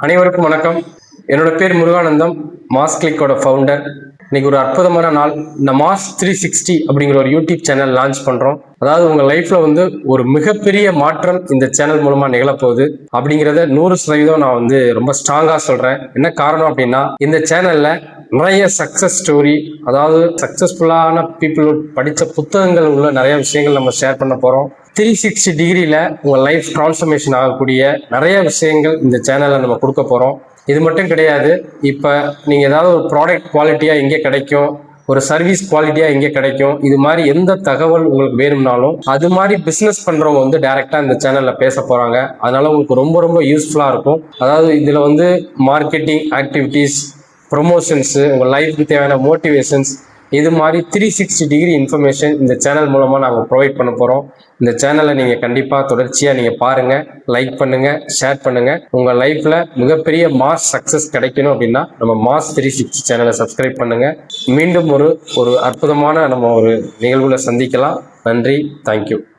அனைவருக்கும் வணக்கம். என்னோட பேர் முருகானந்தம், மாஸ் கிளிக்கோட ஃபவுண்டர். இன்னைக்கு ஒரு அற்புதமான நாள். இந்த மாஸ் 360 அப்படிங்கிற ஒரு யூடியூப் சேனல் லான்ச் பண்றோம். அதாவது உங்க லைஃப்ல ஒரு மிகப்பெரிய மாற்றம் இந்த சேனல் மூலமா நிகழப்போகுது அப்படிங்கிறத 100% நான் ரொம்ப ஸ்ட்ராங்கா சொல்றேன். என்ன காரணம் அப்படின்னா, இந்த சேனல்ல நிறைய சக்சஸ் ஸ்டோரி, அதாவது சக்சஸ்ஃபுல்லான பீப்புள் படித்த புத்தகங்கள் உள்ள நிறைய விஷயங்கள் நம்ம ஷேர் பண்ண போறோம். 360 டிகிரியில உங்க லைஃப் டிரான்ஸ்ஃபர்மேஷன் ஆகக்கூடிய நிறைய விஷயங்கள் இந்த சேனல்ல நம்ம கொடுக்க போறோம். இது மட்டும் கிடையாது, இப்ப நீங்க ஏதாவது ஒரு ப்ராடக்ட் குவாலிட்டியா எங்கே கிடைக்கும், ஒரு சர்வீஸ் குவாலிட்டியா எங்கே கிடைக்கும், இது மாதிரி எந்த தகவல் உங்களுக்கு வேணும்னாலும் அது மாதிரி பிசினஸ் பண்றவங்க டைரக்டா இந்த சேனல்ல பேச போறாங்க. அதனால உங்களுக்கு ரொம்ப ரொம்ப யூஸ்ஃபுல்லா இருக்கும். அதாவது இதுல மார்க்கெட்டிங் ஆக்டிவிட்டீஸ், ப்ரொமோஷன்ஸ், உங்க லைஃப்க்கு தேவையான மோட்டிவேஷன்ஸ், இது மாதிரி 360 டிகிரி இன்ஃபர்மேஷன் இந்த சேனல் மூலமா நாங்கள் ப்ரொவைட் பண்ண போறோம். இந்த சேனலை நீங்க கண்டிப்பா தொடர்ச்சியா நீங்க பாருங்க, லைக் பண்ணுங்க, ஷேர் பண்ணுங்க. உங்க லைஃப்ல மிகப்பெரிய மாஸ் சக்சஸ் கிடைக்கணும் அப்படின்னா நம்ம மாஸ் 360 சேனலை சப்ஸ்கிரைப் பண்ணுங்க. மீண்டும் ஒரு அற்புதமான நம்ம ஒரு நிகழ்வுல சந்திக்கலாம். நன்றி, தேங்க்யூ.